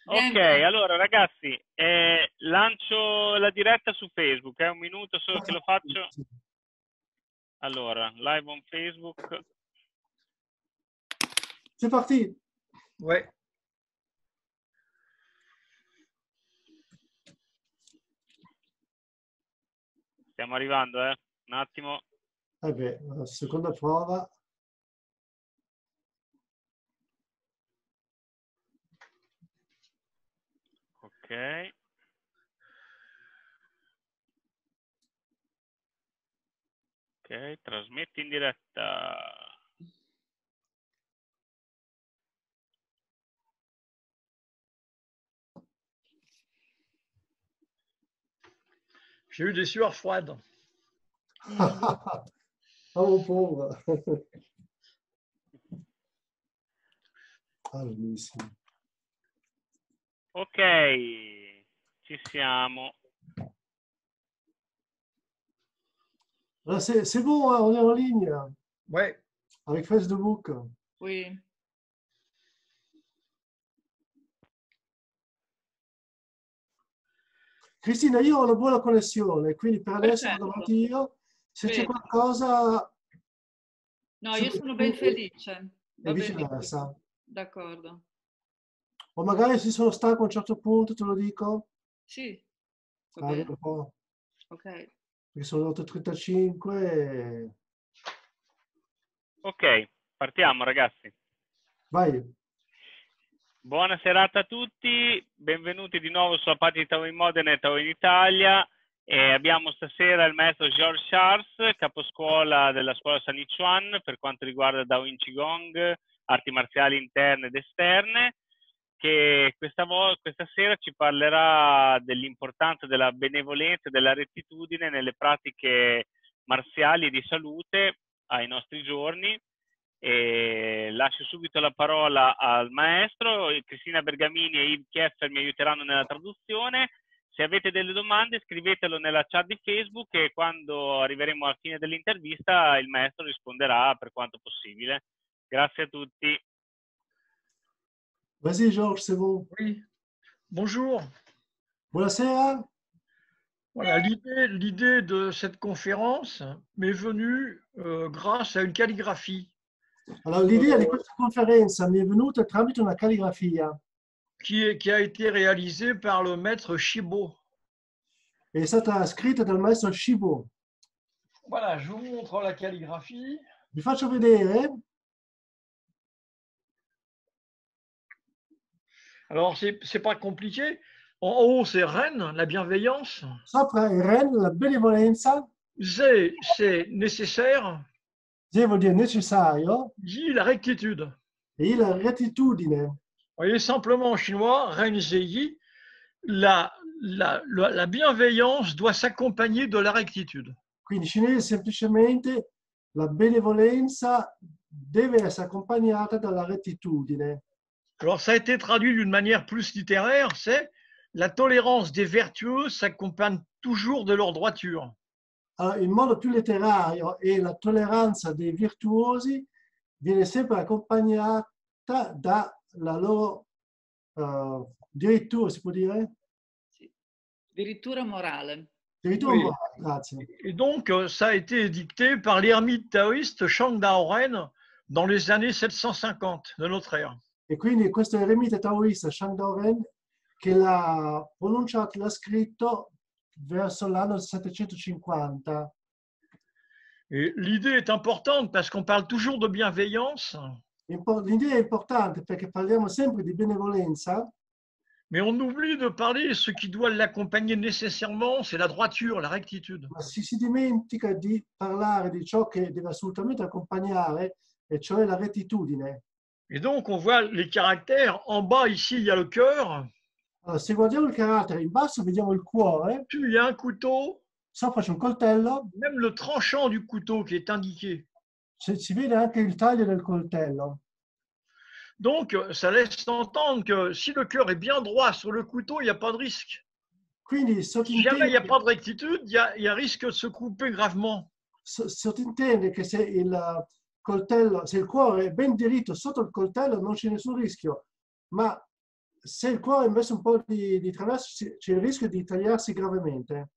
Ok, Niente. allora ragazzi, lancio la diretta su Facebook, è un minuto solo che lo faccio. Allora, live on Facebook. C'est parti. Ouais. Stiamo arrivando, un attimo. Vabbè, seconda prova. Ok. Ok, trasmetti in diretta. J'ai eu des sueurs froides. Oh mon pauvre. Ah, bellissimo. Ok, ci siamo. Là, c'est bon, hein, on est en ligne Ouais. avec Facebook. Oui. Cristina, io ho una buona connessione, quindi per adesso vado Perfetto. avanti io. Se c'è Bene. qualcosa... No, se io vuoi sono tu ben felice. e Va bene viceversa. così. D'accordo. O magari se sono stanco a un certo punto, te lo dico. Sì, va Guarda bene. un po', Ok. perché sono le 8:35 e... Ok, partiamo ragazzi. Vai. Buona serata a tutti, benvenuti di nuovo sulla pagina Tao in Modena e Tao in Italia. Abbiamo stasera il maestro George Charles, caposcuola della scuola San Yichuan per quanto riguarda Dao In Qigong, arti marziali interne ed esterne, che questa sera ci parlerà dell'importanza della benevolenza e della rettitudine nelle pratiche marziali e di salute ai nostri giorni. E lascio subito la parola al maestro. Cristina Bergamini e Yves Kieffer mi aiuteranno nella traduzione. Se avete delle domande scrivetelo nella chat di Facebook e quando arriveremo alla fine dell'intervista il maestro risponderà per quanto possibile. Grazie a tutti. Vas-y, Georges, c'est bon. Oui. Bonjour. Buonasera. Voilà, l'idée de cette conférence m'est venue grâce à une calligraphie Allora, l'idea di questa conferenza mi è venuta tramite una calligrafia qui a été réalisée par le maître Shibo. è stata scritta dal maestro Shibo. Voilà, je vous montre la calligraphie. Vi faccio vedere. Alors, c'est pas compliqué. En haut, c'est Rennes, la bienveillance. Sopra il Ren, la benevolenza, C'est nécessaire. Z vuol dire necessario, J, la rectitude. e la rettitudine. Vous voyez, simplement en chinois, Ren Yi, la bienveillance doit s'accompagner de la rectitude. Quindi in cinese semplicemente la benevolenza deve essere accompagnata dalla rettitudine. Alors, ça a été traduit d'une manière plus littéraire, c'est la tolérance des vertueux s'accompagne toujours de leur droiture. Allora, in modo più letterario, e la tolleranza dei virtuosi viene sempre accompagnata dalla loro dirittura, si può dire? Sì. Dirittura morale. Dirittura Oui. morale, grazie. Et donc, ça a été édicté par l'ermite taoïste Shang Daoren dans les années 750 de notre ère. E quindi questo eremita taoista, Shang Daoren, che l'ha pronunciato, l'ha scritto verso l'anno 750. Et l'idée est importante parce qu'on parle toujours de bienveillance, L'idea è importante perché parliamo sempre di benevolenza, mais on oublie de parler de ce qui doit l'accompagner nécessairement, c'est la droiture, la rectitude. ma si dimentica di parlare di ciò che deve assolutamente accompagnare, e cioè la rettitudine. Et donc, on voit les caractères. En bas, ici, il y a le cœur. Allora, se guardiamo il carattere, in basso vediamo il cuore, Puis, il y a un couteau, sopra c'è un coltello, même le tranchant du couteau qui est indiqué. si vede anche il taglio del coltello. Donc, ça laisse entendre que si le cœur est bien droit sur le couteau, il n'y a pas de risque. Quindi Si jamais il n'y a sottintende, pas de rectitude, il y a risque de se couper gravement. sottintende che se il coltello, se il cuore è ben diritto sotto il coltello non c'è nessun rischio, ma se il cuore è messo un po' di traverso, c'è il rischio di tagliarsi gravemente.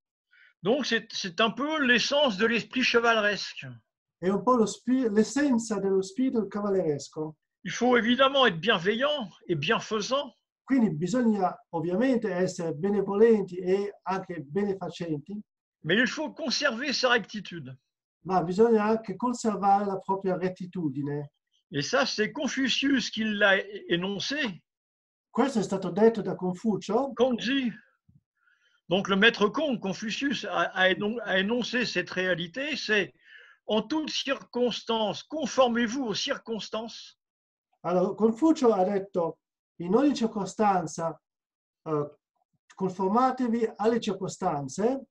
Donc, c'est un peu l'essence de l'esprit chevaleresque. È un po' l'essenza dello spirito cavalleresco. Il faut évidemment être bienveillant et bienfaisant, Quindi bisogna ovviamente essere benevolenti e anche benefacenti, mais il faut conserver sa rectitude. ma bisogna anche conservare la propria rettitudine. Et ça, c'est Confucius qui l'a énoncé, Questo è stato detto da Confucio. Kongzi. Donc, le maître Kong, Confucius, a énoncé cette réalité, c'est en toutes circonstances, conformez-vous aux circonstances, Allora, Confucio ha detto, in ogni circostanza, conformatevi alle circostanze,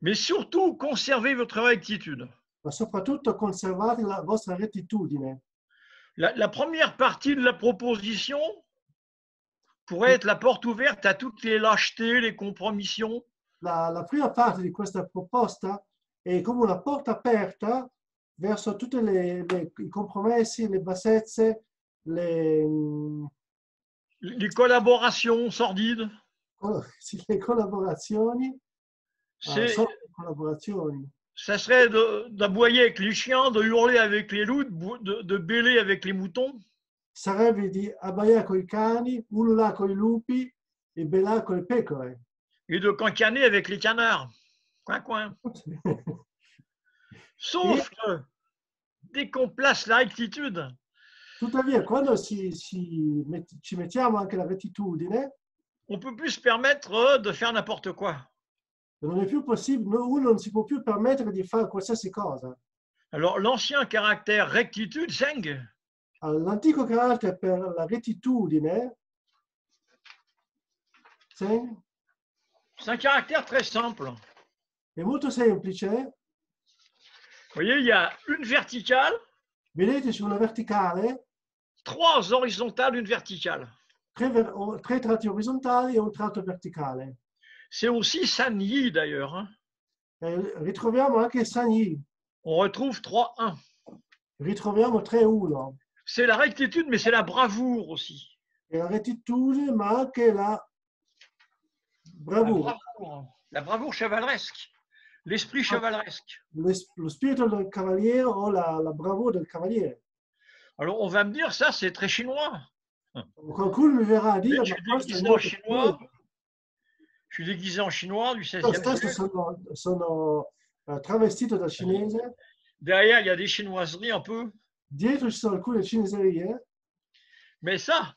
mais surtout conservez votre rectitude. ma soprattutto conservate la vostra rettitudine. La première partie de la proposition pourrait être la porte ouverte à toutes les lâchetés, les compromissions. La prima parte di questa proposta è come una porta aperta verso tutti i compromessi, le bassezze, Les collaborations sordides. le collaborazioni. C'est, Sono collaborazioni. ça serait d'aboyer avec les chiens, de hurler avec les loups, de bêler avec les moutons. Sarebbe di abbaiare con i cani, ululare con i lupi e bellare con le pecore. Et de cancaner avec les canards. Coin, coin. Sauf que dès qu'on place la rectitude, Tuttavia, quando ci mettiamo anche la rettitudine, on ne peut plus se permettre de faire n'importe quoi. non è più possibile, uno non si può più permettere di fare qualsiasi cosa. Alors, l'ancien caractère rectitude, Zeng, Allora, l'antico carattere per la rettitudine, c'est un caractère très simple. è molto semplice. Vous voyez, il y a une verticale, Vedete su una verticale, 3 horizontales, une verticale. tre tratti orizzontali e un tratto verticale. C'est aussi Sanyi d'ailleurs. Hein. Ritroviamo anche Sanyi, On retrouve 3-1. ritroviamo 3-1. C'est la rectitude, mais c'est la bravoure aussi. E la rettitudine, ma anche la bravura. La bravoure chevaleresque. L'esprit chevaleresque. Lo spirito del cavaliere o la bravura del cavaliere. Alors, on va me dire, ça, c'est très chinois. Qualcuno mi verrà a dire, Je ma suis questo è déguisé en molto chinois. bello. Je suis déguisé en chinois du Io 16e stesso siècle. sono travestito da cinese. Derrière, il y a des chinoiseries un peu. Dietro ci sono alcune cineserie. Mais ça,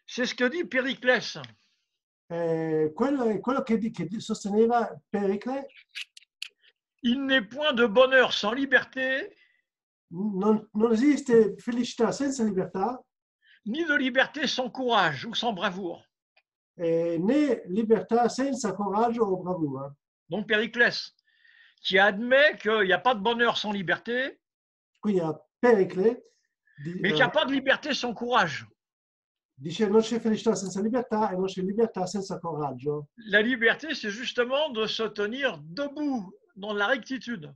c'est ce que dit Périclès. Quello è quello che sosteneva Pericle. Il n'est point de bonheur sans liberté, Non esiste felicità senza libertà, ni de liberté sans courage ou sans bravoure. né libertà senza coraggio o bravura. Donc Périclès, qui admet qu'il n'y a pas de bonheur sans liberté, Quindi a Pericle mais qu'il n'y a pas de liberté sans courage. dice non c'è felicità senza libertà e non c'è libertà senza coraggio. La liberté, c'est justement de se tenir debout dans la rectitude,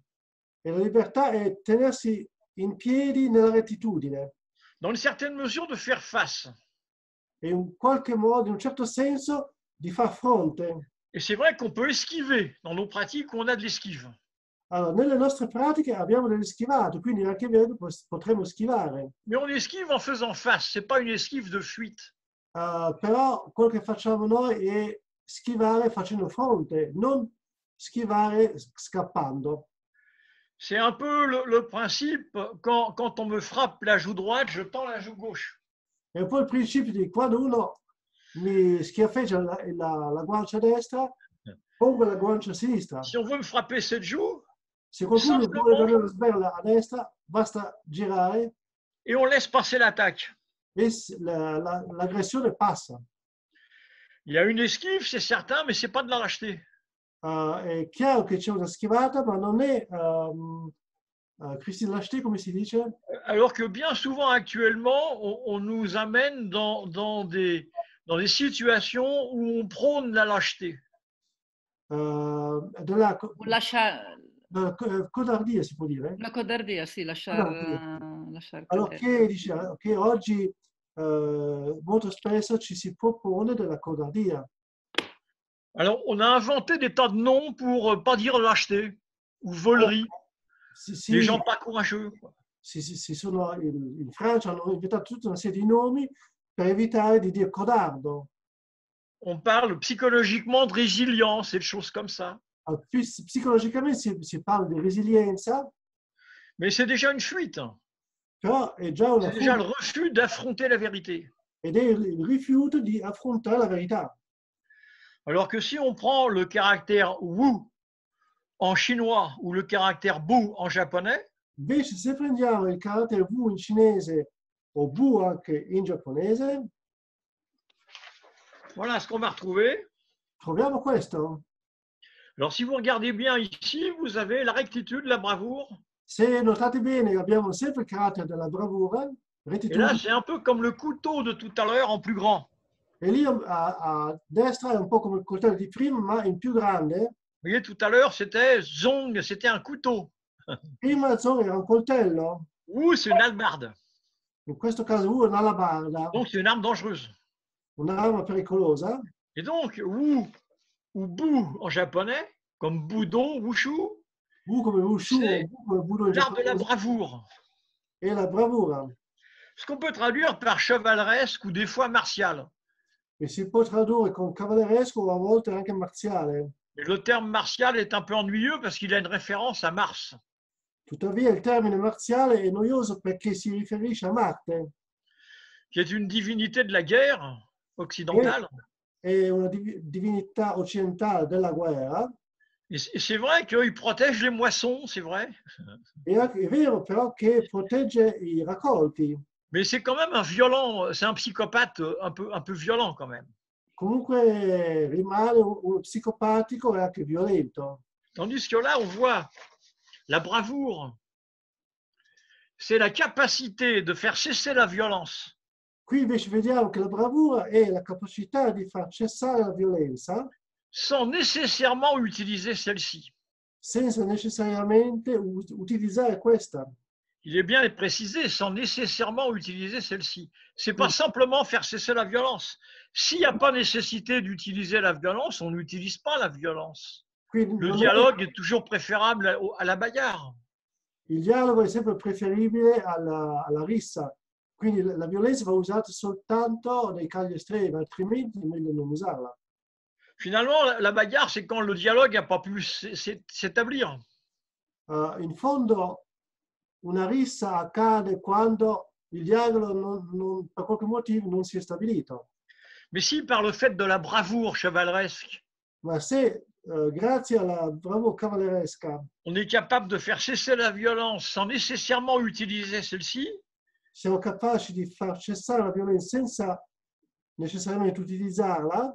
E la libertà è tenersi in piedi nella rettitudine dans une certaine mesure de faire face. e in qualche modo, in un certo senso, di far fronte. Et c'est vrai qu'on peut esquiver. Dans nos pratiques, on a de l'esquive. Allora, nelle nostre pratiche abbiamo delle schivate, quindi anche vero potremo schivare. Mais on esquive en faisant face. Ce n'est pas une esquive de fuite. Però quello che facciamo noi è schivare facendo fronte, non schivare scappando. C'est un peu le principe, quand on me frappe la joue droite, je tends la joue gauche. È un po' il principio di quando uno mi schiaffeggia la guancia destra, pongo la guancia sinistra. Si on veut me frapper cette joue, Se qualcuno vuole dare una sberla a destra, basta girare et on laisse passer l'attaque. e l'aggressione passa. Il y a une esquive, c'est certain, mais ce n'est pas de la lâcheté. È chiaro che c'è una schivata, ma non è Christine Lâcheté, come si dice? Alors que bien souvent, actuellement, on nous amène dans des situations où on prône la lâcheté. Della codardia, si può dire. La codardia, sì, lasciare lasciare Allora, cadere. che dice che oggi molto spesso ci si propone della codardia. Alors, on a inventé des tas de noms pour pas dire lâcheté ou volerie, Si, des gens pas courageux. in Francia hanno inventato tutta una serie di nomi per evitare di dire codardo. On parle psychologiquement de résilience et de choses comme ça. Allora, psicologicamente si parla di resilienza, Mais c'est déjà une fuite. però è già una C'est déjà le fuga refus d'affronter la vérité. ed è il rifiuto di affrontare la verità. Alors que si on prend le caractère wu en chinois ou le caractère bu en japonais, Invece se prendiamo il carattere Wu in cinese o Bu anche in giapponese, voilà ce qu'on va retrouver. troviamo questo. Alors si vous regardez bien ici, vous avez la rectitude, la bravoure. Se notate bene abbiamo sempre il carattere della bravura, Et là, rettitudine, c'est un peu comme le couteau de tout à l'heure en plus grand. e lì a destra è un po' come il coltello di prima, ma in più grande. Vous voyez, tout à l'heure, c'était zong, c'était un couteau. Prima Zong era un coltello, Wu, c'est une hallebarde. in questo caso Wu è un'alabarda, Donc, c'est une arme dangereuse. un'arma pericolosa. Et donc, Wu ou Bu en japonais, comme Budo, Wushu, Wu come Wushu C'est o Bu come Budo in l'art de la giapponese, bravoure. e la bravura. Ce qu'on peut traduire par chevaleresque ou des fois martial. E si può tradurre con cavalleresco o a volte anche marziale. Et le terme martial est un peu ennuyeux parce qu'il a une référence à Mars. Tuttavia il termine marziale è noioso perché si riferisce a Marte, Qui est une divinité de la guerre occidentale. è una divinità occidentale della guerra. Et c'est vrai qu'il protège les moissons, c'est vrai. È vero però che protegge i raccolti. Mais c'est quand même un violent, c'est un psychopathe un peu violent quand même. Comunque rimane uno psicopatico e anche violento. Tandis que là, on voit la bravoure, c'est la capacité de faire cesser la violence Qui invece vediamo che la bravura è la capacità di far cessare la violenza sans nécessairement utiliser celle-ci. senza necessariamente utilizzare questa. Il est bien précisé, sans nécessairement utiliser celle-ci. C'est pas simplement faire cesser la violence. S'il n'y a pas nécessité d'utiliser la violence, on n'utilise pas la violence. Quindi Le non è- dialogue est toujours préférable à la bagarre. Il dialogo è sempre preferibile alla rissa, quindi la violenza va usata soltanto nei casi estremi, altrimenti è meglio non usarla. Finalement, la bagarre, c'est quand le dialogue n'a pas pu s'établir. In fondo una rissa accade quando il dialogo per qualche motivo non si è stabilito. Mais si par le fait de la bravoure chevaleresque, Ma se grazie alla bravura cavalleresca on est capable de faire cesser la violence sans nécessairement utiliser celle-ci, siamo capaci di far cessare la violenza senza necessariamente utilizzarla,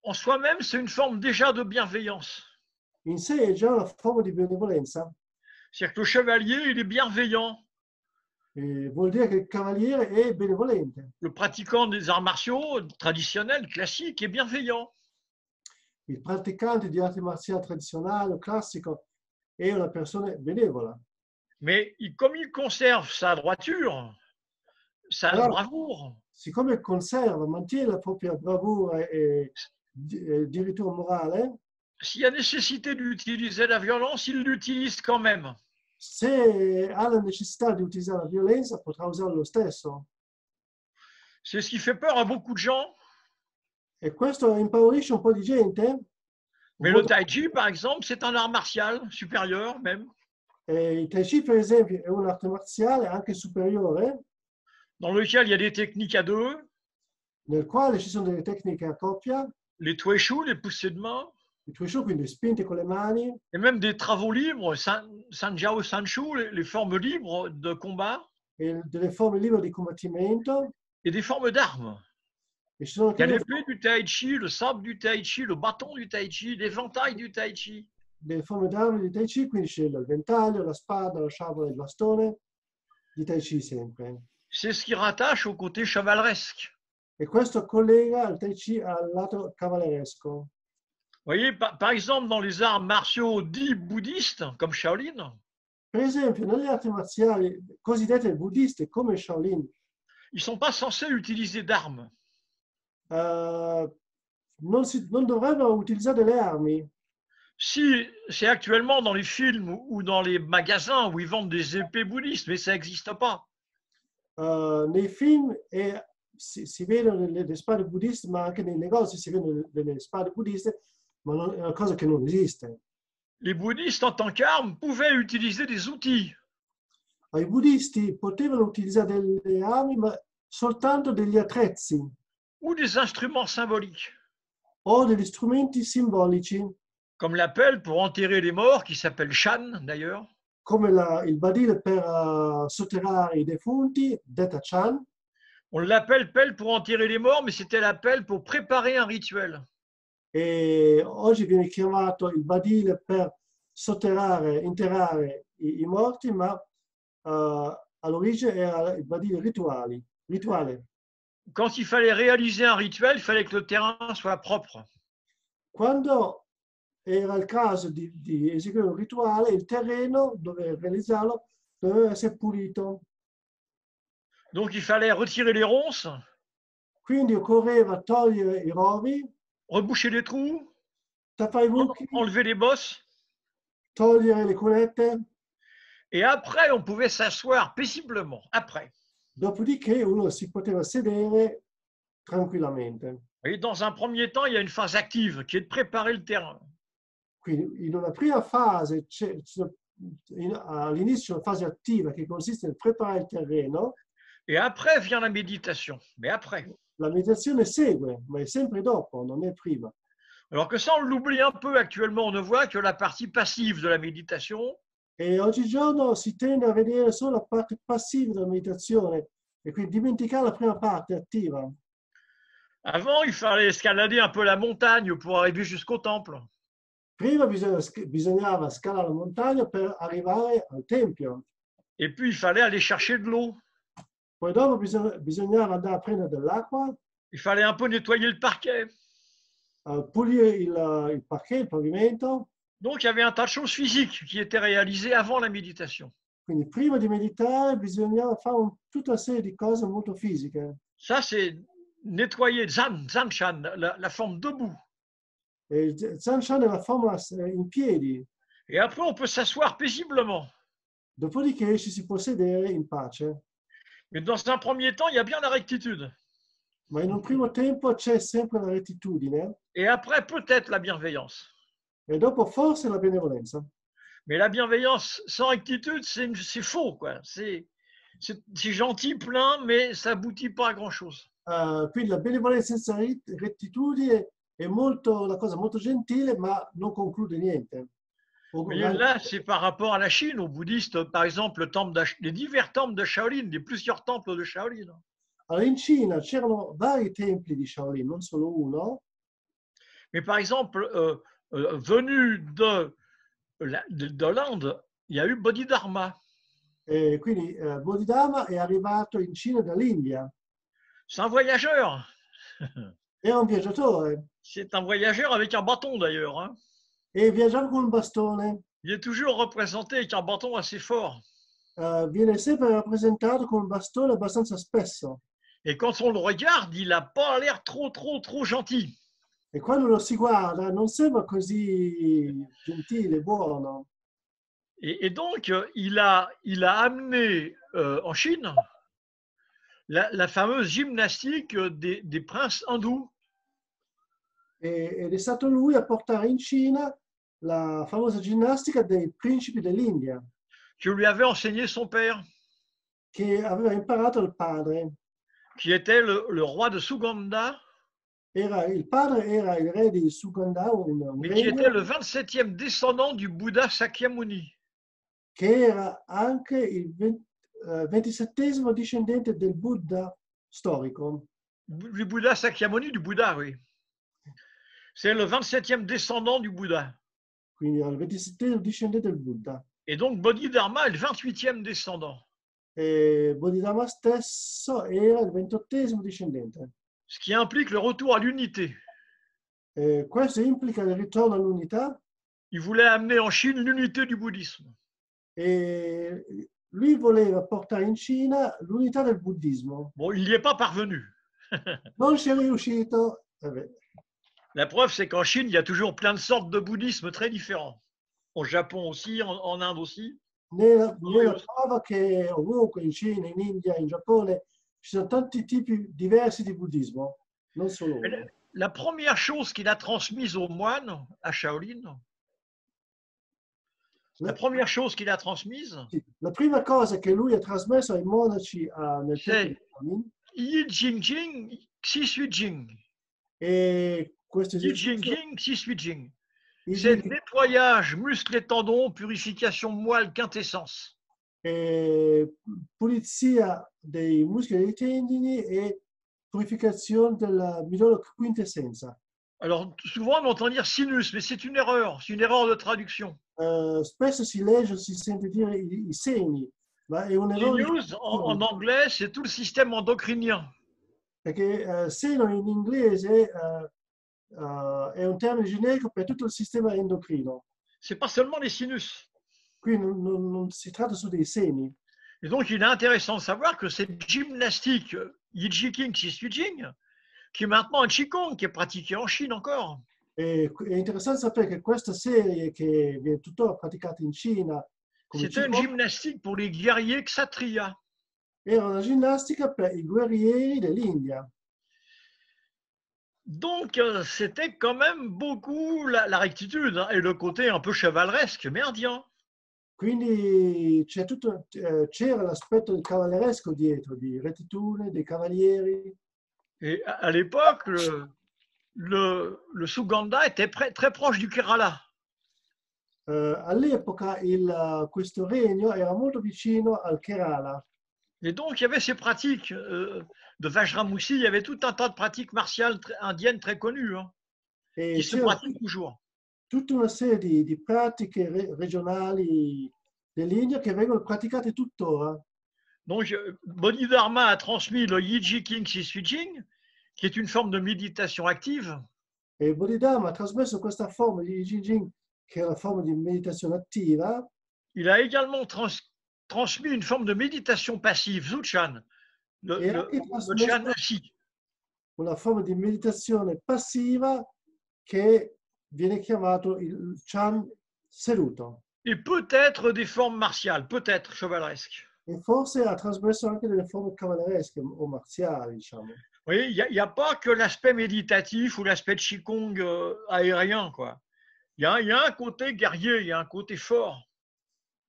en soi-même, c'est une forme déjà de bienveillance. in sé è già una forma di benevolenza. C'est-à-dire que le chevalier, il est bienveillant. Vuol dire che il cavaliere è benevolente. Le pratiquant des arts martiaux traditionnels, classiques, est bienveillant. Il praticante di arti marziali tradizionali o classico è una persona benevola. Mais comme il conserve sa droiture, sa Alors, bravoure, siccome conserva, mantiene la propria bravura e dirittura morale, s'il y a nécessité d'utiliser la violence, il l'utilise quand même. se ha la necessità di utilizzare la violenza, potrà usarlo lo stesso. C'est ce qui fait peur à beaucoup de gens. E questo impaurisce un po' di gente. Mais le tai chi, par exemple, c'est un art martial supérieur même, Il Tai Chi, per esempio, è un'arte marziale anche superiore, dans lequel il y a des techniques à deux, nel quale ci sono delle tecniche a coppia, les tueshu, les poussées de main, i Tuishu, quindi spinte con le mani, et même des travaux libres, sanjiao, sanshu, les formes libres de combat, e delle forme libere di combattimento. et des formes d'armes. E ci sono Il y a anche l'épée du tai chi, le sabre du tai chi, le bâton du tai chi, l'éventail du tai chi. delle forme d'armi di Tai Chi, quindi c'è il ventaglio, la spada, la sciabola e il bastone di Tai Chi sempre. C'est ce qui rattache au côté chevaleresque. E questo collega il Tai Chi al lato cavalleresco. Vous voyez, par exemple, dans les arts martiaux dits bouddhistes, comme Shaolin, Per esempio, nelle arti marziali cosiddette buddiste come Shaolin, ils ne sont pas censés utiliser d'armes. non dovrebbero utilizzare delle armi. Si c'est actuellement dans les films ou dans les magasins où ils vendent des épées bouddhistes, mais ça n'existe pas. Nei film si vedono le spade buddiste, ma anche nei negozi si vedono delle spade buddiste, ma è una cosa che non esiste. Les bouddhistes, en tant qu'armes, pouvaient utiliser des outils. I buddisti potevano utilizzare delle armi, ma soltanto degli attrezzi Ou des instruments symboliques, o degli strumenti simbolici, comme la pelle pour enterrer les morts, qui s'appelle Shan d'ailleurs, come il badile per sotterrare i defunti, detta Chan. on l'appelle pelle pour enterrer les morts, mais c'était la pelle pour préparer un rituel. E oggi viene chiamato il badile per sotterrare, interrare i morti, ma all'origine era il badile rituale. Quand il fallait réaliser un rituel, il fallait que le terrain soit propre. Quando era il caso di eseguire un rituale, il terreno dove realizzarlo doveva essere pulito. Donc il fallait retirer les ronces, Quindi occorreva togliere i rovi, reboucher les trous, tappare i buchi, enlever les bosses, togliere le cunette. et après on pouvait s'asseoir paisiblement. Après. Dopodiché uno si poteva sedere tranquillamente. Et dans un premier temps, il y a une phase active qui est de préparer le terrain. Quindi in una prima fase, all'inizio una fase attiva che consiste nel preparare il terreno, Et après vient la méditation. Mais après. la meditazione segue, ma è sempre dopo, non è prima. Alors que ça, on l'oublie un peu actuellement. On ne voit que la partie passive de la méditation. E oggigiorno si tende a vedere solo la parte passiva della meditazione e quindi dimenticare la prima parte attiva. Avant, il fallait escalader un peu la montagne pour arriver jusqu'au temple. Prima bisognava scalare la montagna per arrivare al tempio, Et puis, il fallait aller chercher de l'eau. poi dopo bisognava andare a prendere dell'acqua, Il fallait un peu nettoyer le parquet. pulire il parquet, il pavimento. Donc, il y avait un tas de choses physiques qui étaient réalisées avant la méditation. Quindi prima di meditare bisognava fare tutta una serie di cose molto fisiche. Ça, c'est nettoyer Zanshan, la forme debout. E il Zanshan è la forma in piedi, Et après, on peut s'asseoir paisiblement. dopodiché ci si può sedere in pace. Mais dans un premier temps, il y a bien la rectitude. Ma in un primo tempo c'è sempre la rettitudine Et après, peut-être la bienveillance. e dopo forse la benevolenza. Mais la bienveillance sans rectitude, c'est faux, quoi. C'est gentil, plein, mais ça aboutit pas à grand-chose. Quindi la benevolenza senza rettitudine è una cosa molto gentile, ma non conclude niente. Mais là, c'est par rapport à la Chine, aux bouddhistes, par exemple, les divers temples de Shaolin, les plusieurs temples de Shaolin. Allora, in Cina c'erano vari templi di Shaolin, non solo uno. Mais par exemple, venu de l'Inde, il y a eu Bodhidharma. Quindi Bodhidharma è arrivato in Cina dall'India. C'est un voyageur. Era un viaggiatore C'est un voyageur avec un bâton d'ailleurs. Hein. e viaggiava con un bastone. Il est toujours représenté avec un bâton assez fort. Viene sempre rappresentato con un bastone abbastanza spesso. Et quand on le regarde, il n'a pas l'air trop gentil. E quando lo si guarda non sembra così gentile, buono. Et donc, il a amené en Chine la fameuse gymnastique des princes hindous. Ed è stato lui a portare in Cina la famosa ginnastica dei principi dell'India, Que lui avait enseigné son père, che aveva imparato il padre. qui était le roi de Suganda, Il padre era il re di Suganda, un mais qui était le regno 27e descendant du Bouddha Sakyamuni. che era anche il 27esimo discendente del Buddha storico. Du Bouddha Sakyamuni, du Bouddha, oui. C'est le 27e descendant du Bouddha. Quindi era il 27esimo discendente del Buddha. Et donc Bodhidharma est le 28e descendant. E Bodhidharma stesso era il 28esimo discendente. Ce qui implique le retour à l'unité. Questo implica il ritorno all'unità. Il voulait amener en Chine l'unité du bouddhisme. E lui voleva portare in Cina l'unità del buddismo. Bon, il n'y est pas parvenu. Non ci è riuscito. Vabbè. La preuve, c'est qu'en Chine, il y a toujours plein de sortes de bouddhisme très différents. Au Japon aussi, en Inde aussi. Nella prova che ovunque in Cina, in India, in Giappone ci sono tanti tipi diversi di buddismo, non solo Mais uno. la première chose qu'il a transmise aux moines à Shaolin, la première chose qu'il a transmise, Sì, la prima cosa che lui ha trasmesso ai monaci nel Sì. tempio di Shaolin, Yi Jingjing, Xi Sui Jing. e questo Yi esercizio, Jingjing, Xi Sui Jing. il C'est Jing- nettoyage, muscles et tendons, purification moelle, quintessence. pulizia dei muscoli e dei tendini e purificazione della migliore quintessenza. Alors, souvent, on entend dire sinus, mais c'est une erreur de traduction. Spesso si legge, si sente dire i segni, ma è un errore di Sinus, en anglais, c'est tout le système endocrinien. perché seno in inglese è un termine generico per tutto il sistema endocrino. C'est pas seulement les sinus. Qui non si tratta solo dei seni. Et donc, il est intéressant de savoir que cette gymnastique Yi Jing, Xi Sui Jing, qui est maintenant un Qigong, qui est pratiqué en Chine encore, È interessante sapere che questa serie che viene tuttora praticata in Cina come c'était une Qigong, gymnastique pour les guerriers kshatriya. era una ginnastica per i guerrieri dell'India. Donc, c'était quand même beaucoup la rectitude hein, et le côté un peu chevaleresque, mais indien. Quindi c'era l'aspetto cavalleresco dietro, di rettitudine, dei cavalieri. Et à l'époque, le Suganda était très proche du Kerala. All'epoca questo regno era molto vicino al Kerala. Et donc, il y avait ces pratiques de Vajramoussi, il y avait tout un tas de pratiques martiales indiennes très connues, hein, E qui se c'era pratiquent toujours. tutta una serie di pratiche regionali dell'India che vengono praticate tuttora. Donc, Bodhidharma a transmis le Yi Jing Xi Sui Jing, qui est une forme de méditation active. E Bodhidharma ha trasmesso questa forma di Jing, che è una forma di meditazione attiva. Il a également transmis une forme de méditation passive, Zuchan, E le anche Chan trasmesso assis. una forma di meditazione passiva che viene chiamato il Chan seduto. Et peut-être des formes martiales, peut-être chevaleresques. E forse ha trasmesso anche delle forme cavalleresche o marziali, diciamo. Vous voyez, il n'y a pas que l'aspect méditatif ou l'aspect Qigong aérien, quoi. Il y a un côté guerrier, il y a un côté fort.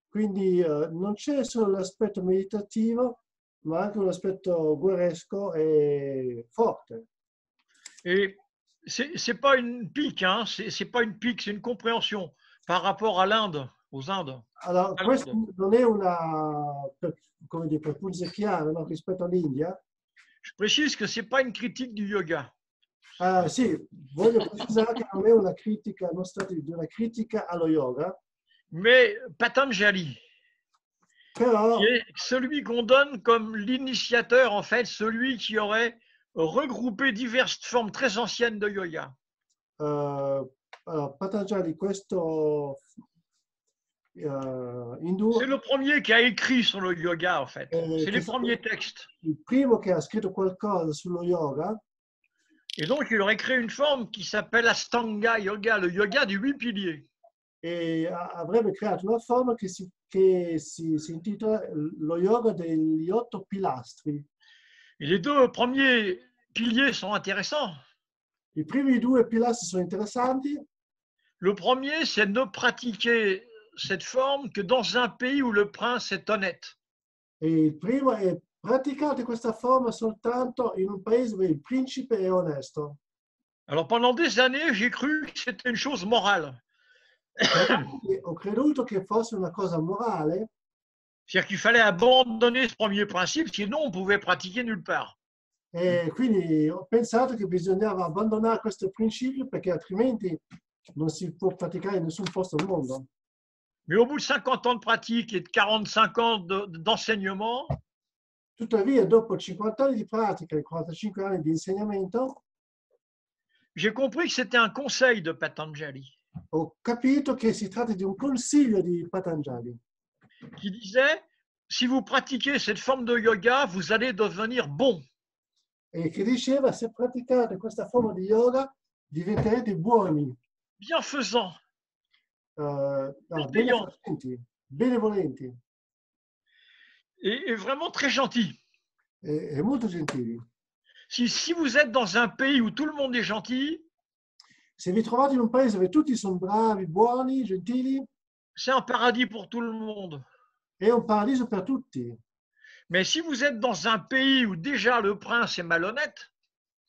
Quindi non c'è solo l'aspetto meditativo, ma anche un aspetto guerresco e forte. Et c'est pas une pique, hein, c'est pas une pique, c'est une compréhension par rapport à l'Inde, aux Indes. Allora, questo non è come dire, per punzecchiare, no, rispetto all'India. Je précise que c'est pas une critique du yoga. Sì, voglio precisare che non è una critica, non si tratta di una critica allo yoga, Mais Patanjali, però qui est celui qu'on donne comme l'initiateur, en fait, celui qui aurait regroupé diverses formes très anciennes de yoga. allora, Patanjali, questo indù, C'est le premier qui a écrit sur le yoga, en fait. C'est les che- premiers textes. il primo che ha scritto qualcosa sullo yoga, Et donc, il aurait créé une forme qui s'appelle Astanga Yoga, le yoga des 8 piliers. e avrebbe creato una forma che si intitola lo yoga degli 8 pilastri. Et les deux premiers piliers sont intéressants. I primi due pilastri sono interessanti. Le premier, c'est ne pratiquer cette forme que dans un pays où le prince est honnête. E il primo è praticate questa forma soltanto in un paese dove il principe è onesto. Alors, pendant des années, j'ai cru que c'était une chose morale. E ho creduto che fosse una cosa morale, C'est-à-dire qu'il fallait abandonner ce premier principe, sinon on pouvait pratiquer nulle part. e quindi ho pensato che bisognava abbandonare questo principio perché altrimenti non si può praticare in nessun posto al mondo. Mais au bout de 50 ans de pratique et de 45 ans d'enseignement, Tuttavia, dopo 50 anni di pratica e 45 anni di insegnamento, j'ai compris que c'était un conseil de Patanjali. ho capito che si tratta di un consiglio di Patanjali. qui disait, si vous pratiquez cette forme de yoga, vous allez devenir bon. e che diceva se praticate questa forma di yoga diventerete buoni, Bienfaisant, benefacenti, benevolenti et vraiment très gentil. e molto gentili. Si vous êtes dans un pays où tout le monde est gentil, Se vi trovate in un paese dove tutti sono bravi, buoni, gentili, c'est un paradis pour tout le monde. è un paradiso per tutti. Mais si vous êtes dans un pays où déjà le prince est malhonnête,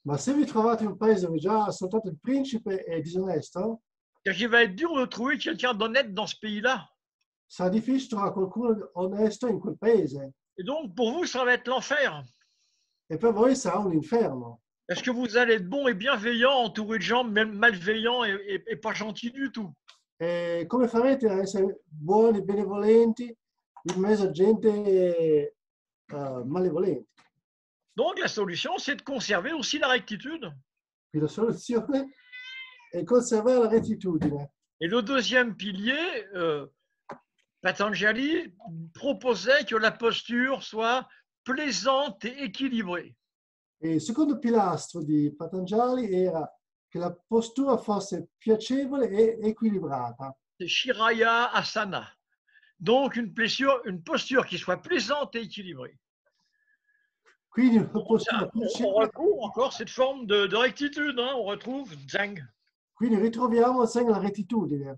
Ma se vi trovate in un paese dove già soltanto il principe è disonesto, c'est-à-dire qu'il va être dur de trouver quelqu'un d'honnête dans ce pays-là. sarà difficile trovare qualcuno onesto in quel paese. Et donc, pour vous, ça va être l'enfer. E per voi sarà un inferno. Est-ce que vous allez être bon et bienveillant, entouré de gens même malveillants et pas gentils du tout? E come farete a essere buoni, benevolenti in mezzo a gente malevolente? Donc, la solution, c'est de conserver aussi la rectitude. Quindi la soluzione è conservare la rettitudine. Et le deuxième pilier, Patanjali proposait que la posture soit plaisante et équilibrée. E il secondo pilastro di Patanjali era che la postura fosse piacevole e equilibrata. C'est Shiraya Asana. Donc, une posture qui soit plaisante et équilibrée. Quindi una postura On piacevole. retrouve encore cette forme de rectitude, hein, on retrouve Zhang. Quindi ritroviamo sempre la rettitudine.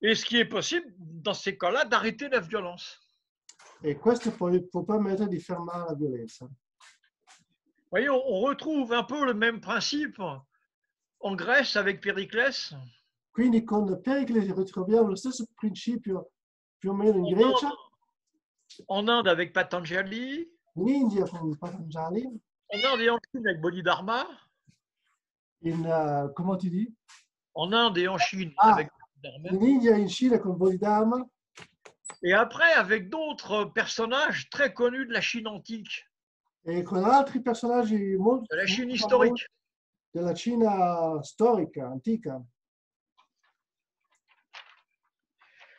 Et ce qui est possible, dans ces cas-là, d'arrêter la violence. E questo può permettere di fermare la violenza. Vous voyez, on retrouve un peu le même principe en Grèce avec Périclès, Quindi con Pericle ritroviamo lo stesso principio più o meno in Grecia, en Inde avec Patanjali, in India con Patanjali, en Inde et en Chine avec Bodhidharma, come ti dico? en Inde et en Chine Ah, avec Bodhidharma, in India e in Cina con Bodhidharma, et après avec d'autres personnages très connus de la Chine antique, e con altri personaggi molto de la Chine famosi historique. della Cina storica, antica.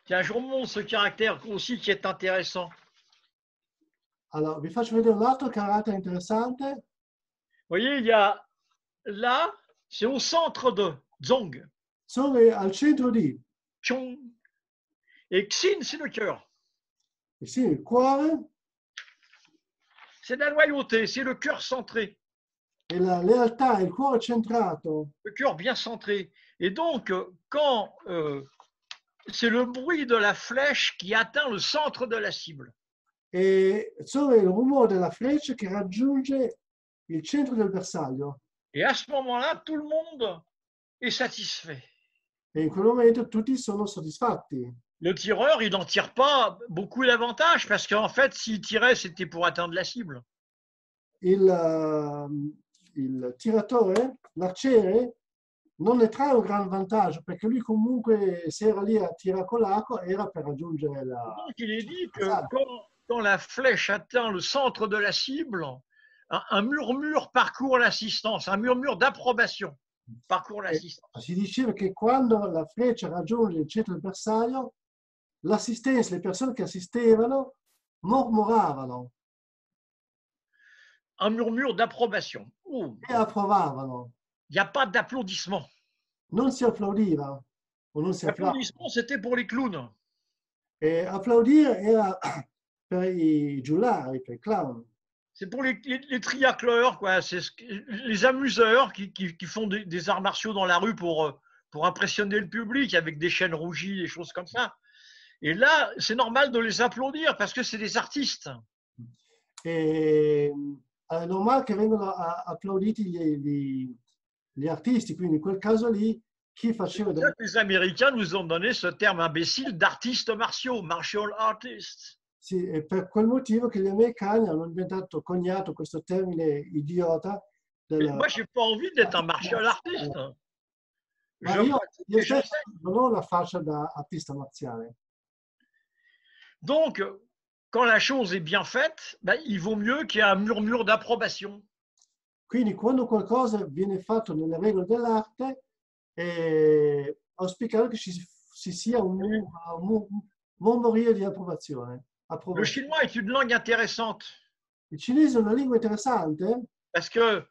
Tiens, je remonte ce caractère aussi qui est intéressant. Allora, vi faccio vedere un altro carattere interessante. Vous voyez, il y a là, c'est au centre de Zong, Sono al centro di, Chong, et Xin, c'est le cœur. sì, il cuore C'est la loyauté, c'est le cœur centré, e la lealtà, il cuore centrato. le cœur bien centré. Et donc, quand c'est le bruit de la flèche qui atteint le centre de la cible. E sono il rumore della freccia che raggiunge il centro del bersaglio. Et à ce moment-là, tout le monde est satisfait. E in quel momento tutti sono soddisfatti. Le tireur, il n'en tire pas beaucoup d'avantages parce qu'en fait, s'il tirait, c'était pour atteindre la cible. Il tiratore, l'arciere, non ne trae un gran vantaggio perché lui comunque se era lì a tirare con l'arco era per raggiungere la... Donc, il est dit que quand la flèche atteint le centre de la cible, un murmure parcourt l'assistance, un murmure d'approbation parcourt l'assistance. Si diceva che quando la freccia raggiunge il centro del bersaglio, l'assistenza, le persone che assistevano, mormoravano Un murmure d'approbation. Oh, e approvavano. il n'y a pas d'applaudissement. Non si applaudiva o non si applaudiva. L'applaudissement, c'était pour les clowns. E applaudire era per i giullari, per i clown. C'est pour les triacleurs, quoi. C'est les amuseurs qui font des arts martiaux dans la rue pour impressionner le public avec des chaînes rougies, des choses comme ça. Et là, c'est normal de les applaudir parce que c'est des artistes. E è normale che vengano applauditi gli artisti, quindi in quel caso lì chi faceva... Les Américains nous ont donné ce terme imbécile d'artistes martiaux, martial artists. Sì, è per quel motivo che gli americani hanno coniato questo termine idiota. Moi, je n'ai pas envie d'être un martial artiste. Ma io stesso non ho la faccia da artista marziale. Donc, quand la chose est bien faite, ben, il vaut mieux qu'il y ait un murmure d'approbation. Quindi quando qualcosa viene fatto nelle regole dell'arte, è auspicabile che ci sia un vont morire di approvazione. Le Approvazione. chinois est une langue intéressante Il cinese è una lingua interessante parce que